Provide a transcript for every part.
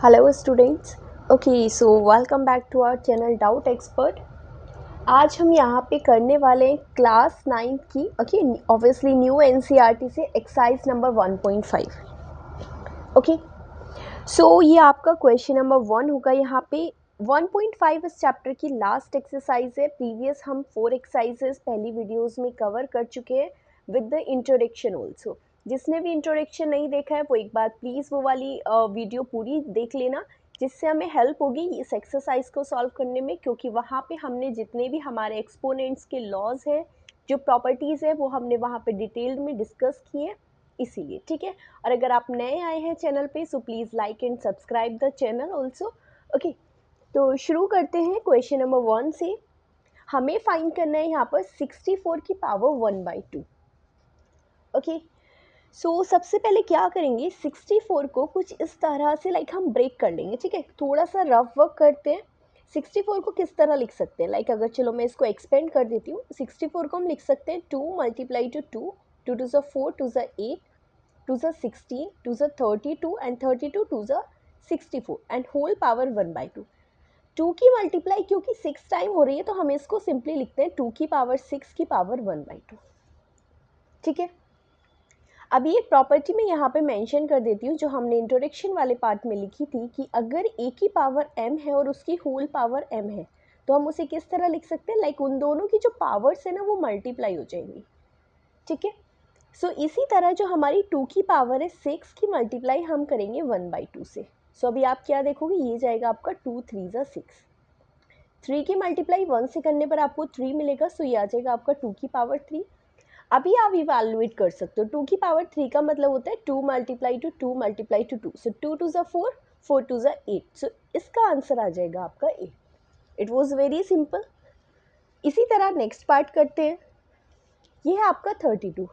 Hello students. Okay, so welcome back to our channel doubt expert. आज हम यहाँ पे करने वाले हैं क्लास 9 की ऑब्वियसली न्यू एनसीईआरटी से एक्सरसाइज नंबर 1.5। ओके, सो ये आपका क्वेश्चन नंबर 1 होगा। यहाँ पे 1.5 इस चैप्टर की लास्ट एक्सरसाइज है। प्रीवियस हम 4 एक्सरसाइजेस पहली वीडियोस में कवर कर चुके हैं विद द इंट्रोडक्शन ऑल्सो। जिसने भी इंट्रोडक्शन नहीं देखा है वो एक बार प्लीज़ वो वाली वीडियो पूरी देख लेना, जिससे हमें हेल्प होगी इस एक्सरसाइज को सॉल्व करने में, क्योंकि वहाँ पे हमने जितने भी हमारे एक्सपोनेंट्स के लॉज हैं, जो प्रॉपर्टीज़ है, वो हमने वहाँ पे डिटेल्ड में डिस्कस किए हैं, इसीलिए। ठीक है, और अगर आप नए आए हैं चैनल पे सो please like and subscribe the channel also. Okay, तो शुरू करते हैं क्वेश्चन नंबर 1 से। हमें फाइंड करना है यहाँ पर 64 की पावर 1/2। ओके, सो सबसे पहले क्या करेंगे, 64 को कुछ इस तरह से हम ब्रेक कर लेंगे। ठीक है, थोड़ा सा रफ वर्क करते हैं। 64 को किस तरह लिख सकते हैं, अगर चलो मैं इसको एक्सपेंड कर देती हूँ। 64 को हम लिख सकते हैं 2 मल्टीप्लाई टू 2, 2 टू ज़ 4, 2 ज़ 8, 2 ज़ 16, 2 ज़ 32 एंड 32 2 ज़ 64 एंड होल पावर 1/2। 2 की मल्टीप्लाई क्योंकि 6 टाइम हो रही है तो हम इसको सिंपली लिखते हैं 2 की पावर 6 की पावर 1/2। ठीक है, अभी एक प्रॉपर्टी में यहाँ पे मेंशन कर देती हूँ जो हमने इंट्रोडक्शन वाले पार्ट में लिखी थी कि अगर a की पावर m है और उसकी होल पावर m है तो हम उसे किस तरह लिख सकते हैं, उन दोनों की जो पावर्स है ना वो मल्टीप्लाई हो जाएंगी। ठीक है, सो इसी तरह जो हमारी 2 की पावर है 6 की मल्टीप्लाई हम करेंगे 1/2 से। सो अभी आप क्या देखोगे, ये जाएगा आपका 2 3 ज़ा 6। 3 की मल्टीप्लाई 1 से करने पर आपको 3 मिलेगा, सो ये आ जाएगा आपका 2 की पावर 3। अभी आप इवैल्यूएट कर सकते हो, 2 की पावर 3 का मतलब होता है 2 multiply to 2 multiply to 2, so 2 to the 4, 4 to ज़ा 8, सो इसका आंसर आ जाएगा आपका A. It was very simple. इसी तरह नेक्स्ट पार्ट करते हैं। ये है आपका 32।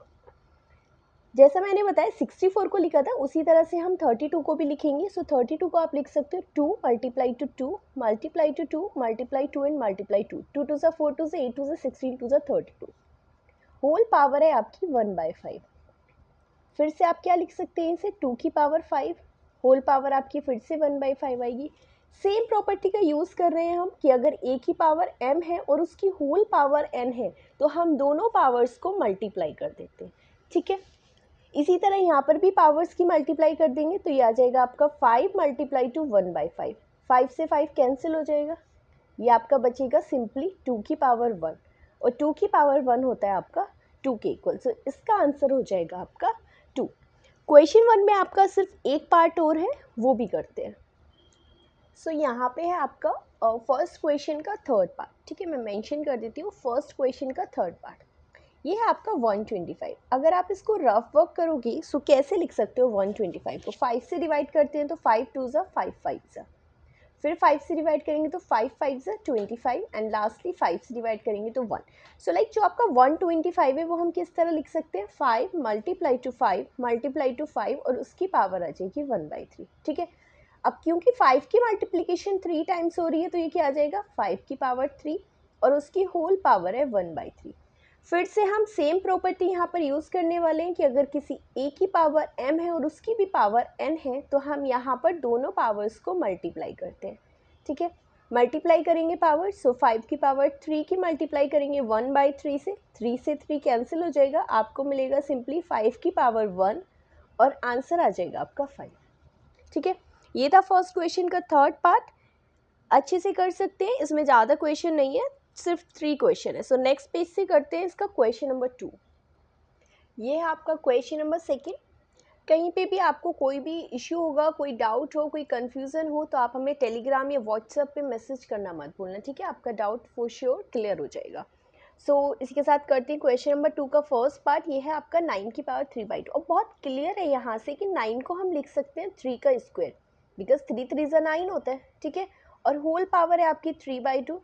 जैसा मैंने बताया 64 को लिखा था उसी तरह से हम 32 को भी लिखेंगे। सो 32 को आप लिख सकते हो 2 multiply to 2 multiply to 2 multiply 2 and multiply 2, 2 to the 4 to ज़ा 8 टू ज़ा 16 टू ज़ा 32। होल पावर है आपकी 1/5। फिर से आप क्या लिख सकते हैं इसे, 2 की पावर 5, होल पावर आपकी फिर से 1/5 आएगी। सेम प्रॉपर्टी का यूज़ कर रहे हैं हम कि अगर a की पावर m है और उसकी होल पावर n है तो हम दोनों पावर्स को मल्टीप्लाई कर देते हैं। ठीक है, इसी तरह यहाँ पर भी पावर्स की मल्टीप्लाई कर देंगे तो ये आ जाएगा आपका 5 मल्टीप्लाई टू 1/5। 5 से 5 कैंसिल हो जाएगा, ये आपका बचेगा सिंपली 2 की पावर 1, और 2 की पावर 1 होता है आपका 2 के इक्वल। सो इसका आंसर हो जाएगा आपका 2। क्वेश्चन 1 में आपका सिर्फ एक पार्ट और है, वो भी करते हैं। सो यहाँ पे है आपका फर्स्ट क्वेश्चन का थर्ड पार्ट। ठीक है, मैं मेंशन कर देती हूँ फर्स्ट क्वेश्चन का थर्ड पार्ट। ये है आपका 125। अगर आप इसको रफ वर्क करोगे सो कैसे लिख सकते हो 125 को, 5 से डिवाइड करते हैं तो 5 2 ज़ा 5 5 ज़ा, फिर 5 से डिवाइड करेंगे तो 5 5 ज़ा 25 एंड लास्टली 5 से डिवाइड करेंगे तो 1। सो जो आपका 125 है वो हम किस तरह लिख सकते हैं, 5 मल्टीप्लाई टू 5 मल्टीप्लाई टू 5 और उसकी पावर आ जाएगी 1/3। ठीक है, अब क्योंकि 5 की मल्टीप्लिकेशन 3 टाइम्स हो रही है तो ये क्या आ जाएगा 5 की पावर 3 और उसकी होल पावर है 1/3। फिर से हम सेम प्रॉपर्टी यहाँ पर यूज़ करने वाले हैं कि अगर किसी a की पावर m है और उसकी भी पावर n है तो हम यहाँ पर दोनों पावर्स को मल्टीप्लाई करते हैं। ठीक है, मल्टीप्लाई करेंगे पावर, सो 5 की पावर 3 की मल्टीप्लाई करेंगे 1/3 से, 3 से 3 कैंसिल हो जाएगा, आपको मिलेगा सिंपली 5 की पावर 1 और आंसर आ जाएगा आपका 5। ठीक है, ये था फर्स्ट क्वेश्चन का थर्ड पार्ट। अच्छे से कर सकते हैं, इसमें ज़्यादा क्वेश्चन नहीं है, सिर्फ 3 क्वेश्चन है। सो नेक्स्ट पेज से करते हैं इसका क्वेश्चन नंबर 2। ये है आपका क्वेश्चन नंबर सेकंड। कहीं पे भी आपको कोई भी इश्यू होगा, कोई डाउट हो, कोई कन्फ्यूज़न हो तो आप हमें टेलीग्राम या व्हाट्सएप पे मैसेज करना मत भूलना। ठीक है, आपका डाउट फॉर श्योर क्लियर हो जाएगा। सो इसी के साथ करते हैं क्वेश्चन नंबर 2 का फर्स्ट पार्ट। ये है आपका 9 की पावर 3/2 और बहुत क्लियर है यहाँ से कि 9 को हम लिख सकते हैं 3 का स्क्वायर, बिकॉज 3 3 ज़ा 9 होता है। ठीक है, और होल पावर है आपकी 3/2।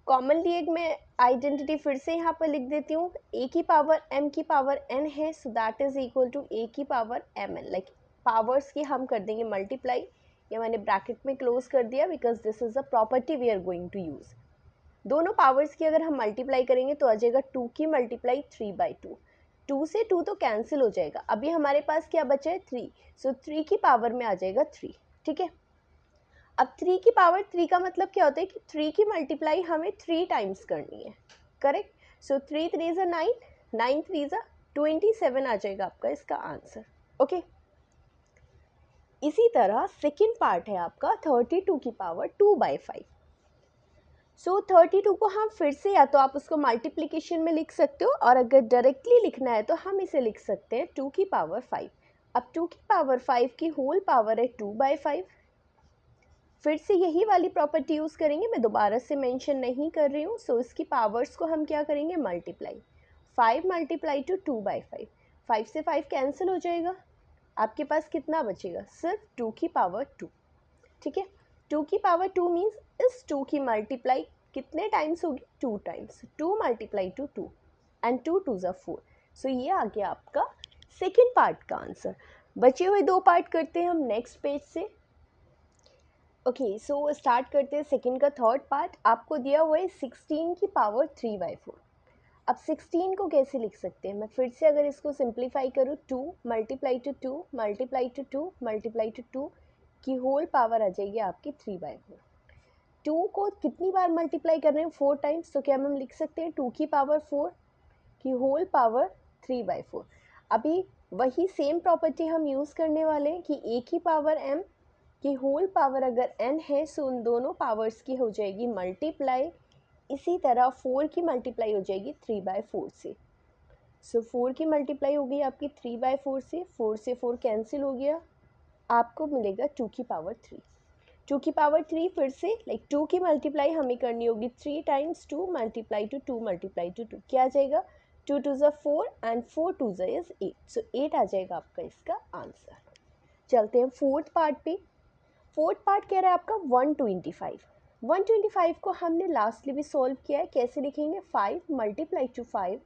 कॉमनली एक मैं आइडेंटिटी फिर से यहाँ पर लिख देती हूँ, a की पावर m की पावर n है, so that is equal to a की पावर mn। पावर्स की हम कर देंगे मल्टीप्लाई, या मैंने ब्रैकेट में क्लोज कर दिया because this is a property we are going to use. दोनों पावर्स की अगर हम मल्टीप्लाई करेंगे तो आ जाएगा 2 की मल्टीप्लाई 3/2। 2 से 2 तो कैंसिल हो जाएगा, अभी हमारे पास क्या बचा है 3, सो 3 की पावर में आ जाएगा 3। ठीक है। अब 3 की पावर 3 का मतलब क्या होता है कि 3 की मल्टीप्लाई हमें 3 टाइम्स करनी है, करेक्ट। सो 3 3 ज़ा 9, 9 3 ज़ा 27 आ जाएगा आपका इसका आंसर, ओके। इसी तरह सेकेंड पार्ट है आपका 32 की पावर 2/5। सो 32 को हम फिर से या तो आप उसको मल्टीप्लिकेशन में लिख सकते हो, और अगर डायरेक्टली लिखना है तो हम इसे लिख सकते हैं 2 की पावर 5। अब 2 की पावर 5 की होल पावर है 2/5। फिर से यही वाली प्रॉपर्टी यूज़ करेंगे, मैं दोबारा से मेंशन नहीं कर रही हूँ। सो इसकी पावर्स को हम क्या करेंगे, मल्टीप्लाई। 5 मल्टीप्लाई टू 2/5, 5 से 5 कैंसिल हो जाएगा, आपके पास कितना बचेगा, सिर्फ 2 की पावर 2, ठीक है। 2 की पावर 2 मीन्स इस 2 की मल्टीप्लाई कितने टाइम्स होगी, 2 टाइम्स, 2 मल्टीप्लाई टू 2 एंड 2 2 ज़ा 4। सो ये आ गया आपका सेकेंड पार्ट का आंसर। बचे हुए दो पार्ट करते हैं हम नेक्स्ट पेज से। ओके, सो स्टार्ट करते हैं सेकेंड का थर्ड पार्ट। आपको दिया हुआ है 16 की पावर 3/4। अब 16 को कैसे लिख सकते हैं, मैं फिर से अगर इसको सिंप्लीफाई करूँ, 2 multiply to 2 multiply to 2 multiply to 2 की होल पावर आ जाएगी आपकी 3/4। 2 को कितनी बार मल्टीप्लाई कर रहे हैं, 4 टाइम्स, तो क्या हम लिख सकते हैं 2 की पावर 4 की होल पावर 3/4। अभी वही सेम प्रॉपर्टी हम यूज़ करने वाले हैं कि a की पावर m की होल पावर अगर n है, सो उन दोनों पावर्स की हो जाएगी मल्टीप्लाई। इसी तरह 4 की मल्टीप्लाई हो जाएगी 3/4 से। सो 4 की मल्टीप्लाई हो गई आपकी 3/4 से, 4 से 4 कैंसिल हो गया, आपको मिलेगा 2 की पावर 3। 2 की पावर 3 फिर से लाइक 2 की मल्टीप्लाई हमें करनी होगी 3 times, 2 multiply to 2 multiply to 2, क्या आ जाएगा, 2 2 ज़ा 4 एंड 4 2 ज़ा इज़ 8। सो 8 आ जाएगा आपका इसका आंसर। चलते हैं फोर्थ पार्ट पे। फोर्थ पार्ट कह रहा है आपका 125। 125 को हमने लास्टली भी सॉल्व किया है, कैसे लिखेंगे, 5 मल्टीप्लाई टू 5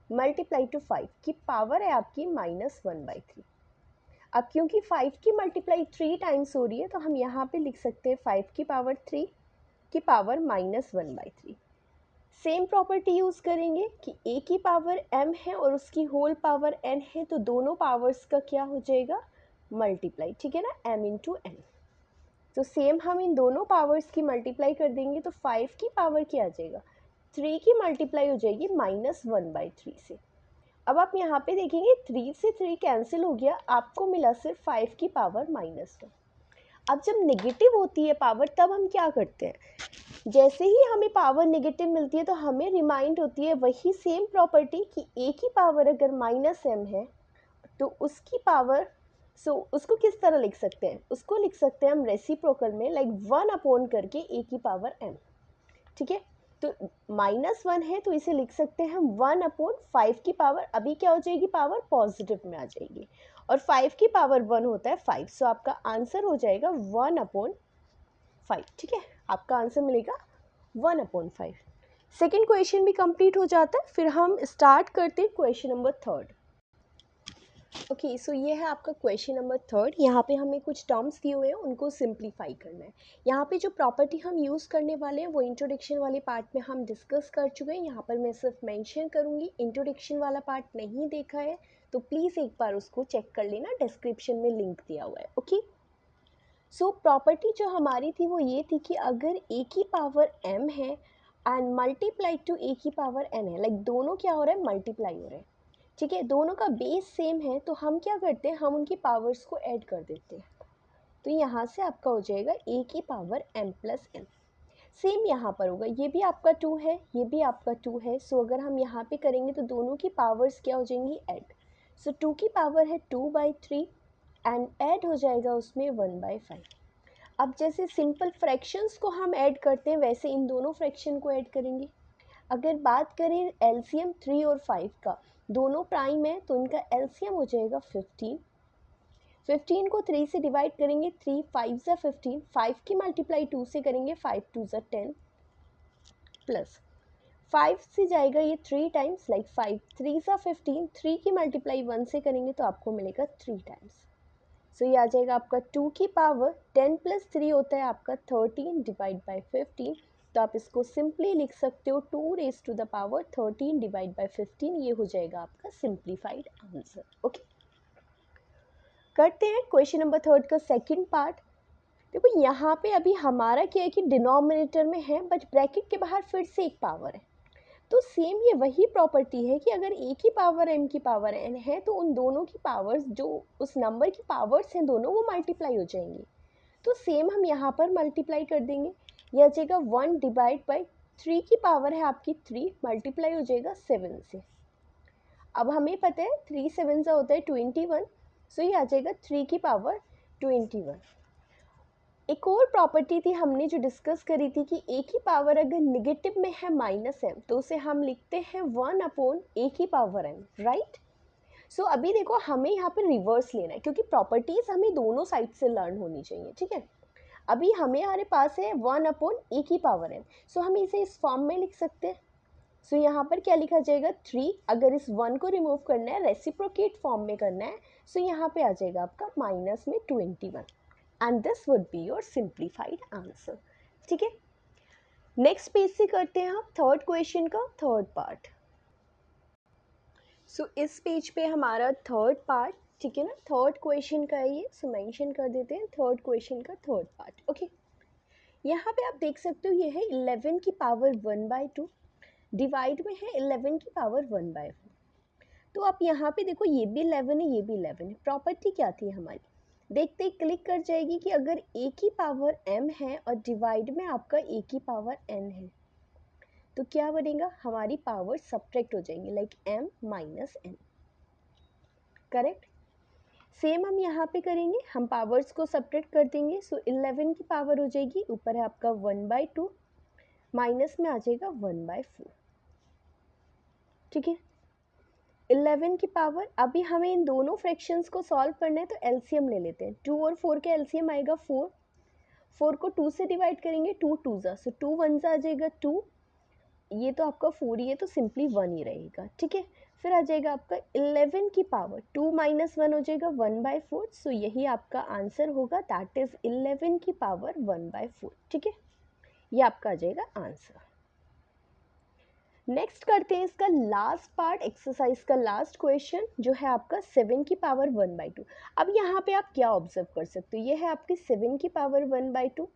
मल्टीप्लाई टू 5 की पावर है आपकी -1/3। अब क्योंकि 5 की मल्टीप्लाई 3 टाइम्स हो रही है, तो हम यहाँ पे लिख सकते हैं 5 की पावर 3 की पावर -1/3। सेम प्रॉपर्टी यूज़ करेंगे कि a की पावर m है और उसकी होल पावर n है, तो दोनों पावर्स का क्या हो जाएगा, मल्टीप्लाई, ठीक है ना, m इंटू n। तो सेम हम इन दोनों पावर्स की मल्टीप्लाई कर देंगे, तो 5 की पावर क्या आ जाएगा, 3 की मल्टीप्लाई हो जाएगी -1/3 से। अब आप यहाँ पे देखेंगे 3 से 3 कैंसिल हो गया, आपको मिला सिर्फ 5 की पावर -1। अब जब नेगेटिव होती है पावर, तब हम क्या करते हैं, जैसे ही हमें पावर नेगेटिव मिलती है तो हमें रिमाइंड होती है वही सेम प्रॉपर्टी कि a की पावर अगर -m है तो उसकी पावर, उसको किस तरह लिख सकते हैं, उसको लिख सकते हैं हम रेसिप्रोकल में, लाइक 1 अपॉन करके a की पावर m, ठीक है। तो -1 है तो इसे लिख सकते हैं हम 1/5 की पावर, अभी क्या हो जाएगी, पावर पॉजिटिव में आ जाएगी, और 5 की पावर 1 होता है 5। सो आपका आंसर हो जाएगा 1/5, ठीक है, आपका आंसर मिलेगा 1/5। सेकेंड क्वेश्चन भी कंप्लीट हो जाता है, फिर हम स्टार्ट करते हैं क्वेश्चन नंबर थर्ड। ओके, सो ये है आपका क्वेश्चन नंबर थर्ड। यहाँ पे हमें कुछ टर्म्स दिए हुए हैं, उनको सिंप्लीफाई करना है। यहाँ पे जो प्रॉपर्टी हम यूज़ करने वाले हैं वो इंट्रोडक्शन वाले पार्ट में हम डिस्कस कर चुके हैं। यहाँ पर मैं सिर्फ मेंशन करूँगी, इंट्रोडक्शन वाला पार्ट नहीं देखा है तो प्लीज़ एक बार उसको चेक कर लेना, डिस्क्रिप्शन में लिंक दिया हुआ है, ओके। सो प्रॉपर्टी जो हमारी थी वो ये थी कि अगर a की पावर m है एंड मल्टीप्लाई टू a की पावर n है, लाइक दोनों क्या हो रहा है, मल्टीप्लाई हो रहे हैं, ठीक है, दोनों का बेस सेम है, तो हम क्या करते हैं, हम उनकी पावर्स को ऐड कर देते हैं। तो यहाँ से आपका हो जाएगा a की power m plus n। Same यहाँ पर होगा, ये भी आपका 2 है, ये भी आपका 2 है। सो अगर हम यहाँ पे करेंगे तो दोनों की पावर्स क्या हो जाएंगी, ऐड। सो 2 की पावर है 2/3 एंड ऐड हो जाएगा उसमें 1/5। अब जैसे सिंपल फ्रैक्शंस को हम ऐड करते हैं, वैसे इन दोनों फ्रैक्शन को ऐड करेंगे। अगर बात करें एलसीएम 3 और 5 का, दोनों प्राइम है तो इनका एलसीएम हो जाएगा 15। 15 को 3 से डिवाइड करेंगे, 3 5 ज़ा 15, 5 की मल्टीप्लाई 2 से करेंगे, 5 2 ज़ा 10 प्लस 5 से जाएगा ये 3 टाइम्स, लाइक 5 3 ज़ा 15, 3 की मल्टीप्लाई 1 से करेंगे तो आपको मिलेगा 3 टाइम्स। सो ये आ जाएगा आपका 2 की पावर 10 प्लस 3 होता है आपका 13 डिवाइड बाई 15। तो आप इसको सिंपली लिख सकते हो 2 raise to the power 13 divide by 15, ये हो जाएगा आपका सिंप्लीफाइड आंसर, ओके। करते हैं क्वेश्चन नंबर थर्ड का सेकंड पार्ट। देखो यहाँ पे अभी हमारा क्या है कि डिनोमिनेटर में है बट ब्रैकेट के बाहर फिर से एक पावर है, तो सेम ये वही प्रॉपर्टी है कि अगर एक ही पावर m की पावर n है तो उन दोनों की पावर्स जो उस नंबर की पावर्स हैं दोनों वो मल्टीप्लाई हो जाएंगी। तो सेम हम यहाँ पर मल्टीप्लाई कर देंगे, यह आ जाएगा 1 डिवाइड बाई 3 की पावर है आपकी 3 मल्टीप्लाई हो जाएगा 7 से। अब हमें पता है 3 7 से होता है 21, सो ये आ जाएगा 3 की पावर 21। एक और प्रॉपर्टी थी हमने जो डिस्कस करी थी कि एक ही पावर अगर निगेटिव में है -m तो उसे हम लिखते हैं 1 अपॉन एक ही पावर m, राइट। सो अभी देखो हमें यहाँ पर रिवर्स लेना है क्योंकि प्रॉपर्टीज़ हमें दोनों साइड से लर्न होनी चाहिए, ठीक है। अभी हमारे पास है 1 अपॉन एक ही पावर m, सो हम इसे इस फॉर्म में लिख सकते हैं। सो यहाँ पर क्या लिखा जाएगा 3, अगर इस 1 को रिमूव करना है रेसिप्रोकेट फॉर्म में करना है, सो यहाँ पे आ जाएगा आपका माइनस में 21 and this would be your simplified answer, ठीक है। नेक्स्ट पेज से करते हैं हम थर्ड क्वेश्चन का थर्ड पार्ट। सो इस पेज पे हमारा थर्ड पार्ट, ठीक है ना, थर्ड क्वेश्चन का है ये, सो मेंशन कर देते हैं थर्ड क्वेश्चन का थर्ड पार्ट, ओके। यहाँ पे आप देख सकते हो ये है 11 की पावर 1/2 डिवाइड में है 11 की पावर 1/4। तो आप यहाँ पे देखो ये भी 11 है ये भी 11 है। प्रॉपर्टी क्या थी हमारी, देखते ही क्लिक कर जाएगी कि अगर एक ही पावर m है और डिवाइड में आपका एक ही पावर n है तो क्या बनेगा, हमारी पावर सब्ट्रैक्ट हो जाएंगी like m minus n, correct. Same हम यहाँ पे करेंगे, हम पावर्स को सब्ट्रैक्ट कर देंगे। सो 11 की पावर हो जाएगी, ऊपर है आपका 1/2 माइनस में आ जाएगा 1/4, ठीक है। 11 की पावर, अभी हमें इन दोनों फ्रैक्शंस को सॉल्व करना है तो एलसीएम ले लेते हैं। 2 और 4 का एलसीएम आएगा 4, 4 को 2 से डिवाइड करेंगे 2 2 ज़ा, सो 2 1 ज़ा आ जाएगा 2, ये तो आपका 4 ही है तो सिंपली 1 ही रहेगा, ठीक है। फिर आ जाएगा आपका 11 की पावर 2 माइनस 1 हो जाएगा 1/4, सो यही आपका आंसर होगा, दैट इज़ 11 की पावर 1/4, ठीक है। ये आपका आ जाएगा आंसर। नेक्स्ट करते हैं इसका लास्ट पार्ट, एक्सरसाइज का लास्ट क्वेश्चन जो है आपका 7 की पावर 1/2। अब यहाँ पे आप क्या ऑब्जर्व कर सकते हो, ये है आपकी 7 की पावर 1/2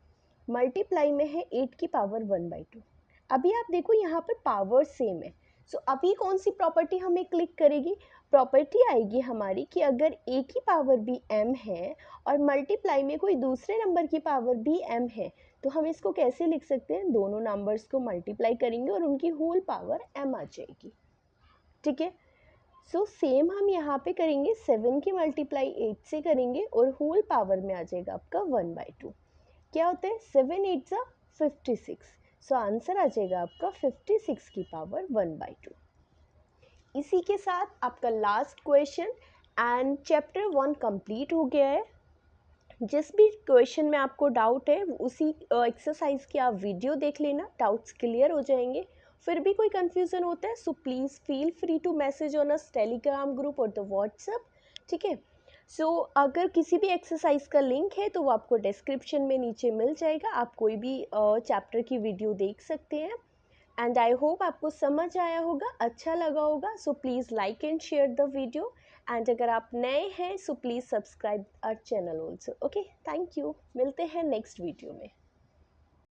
मल्टीप्लाई में है 8 की पावर 1/2। अभी आप देखो यहाँ पर पावर सेम है, सो अभी कौन सी प्रॉपर्टी हमें क्लिक करेगी, प्रॉपर्टी आएगी हमारी कि अगर एक ही पावर भी m है और मल्टीप्लाई में कोई दूसरे नंबर की पावर भी m है तो हम इसको कैसे लिख सकते हैं, दोनों नंबर्स को मल्टीप्लाई करेंगे और उनकी होल पावर m आ जाएगी, ठीक है। सो सेम हम यहाँ पे करेंगे, 7 की मल्टीप्लाई 8 से करेंगे और होल पावर में आ जाएगा आपका 1/2। क्या होता है 7 8 ज़ा 56, सो आंसर आ जाएगा आपका 56 की पावर 1/2। इसी के साथ आपका last question and chapter 1 complete हो गया है। जिस भी क्वेश्चन में आपको डाउट है उसी एक्सरसाइज की आप वीडियो देख लेना, डाउट्स क्लियर हो जाएंगे। फिर भी कोई कन्फ्यूज़न होता है so please feel free to message on us telegram group और द व्हाट्सएप, ठीक है। सो अगर किसी भी एक्सरसाइज का लिंक है तो वो आपको डिस्क्रिप्शन में नीचे मिल जाएगा, आप कोई भी चैप्टर की वीडियो देख सकते हैं। एंड आई होप आपको समझ आया होगा, अच्छा लगा होगा, so please like and share the video and अगर आप नए हैं so please subscribe our channel also, okay. Thank you, मिलते हैं नेक्स्ट वीडियो में।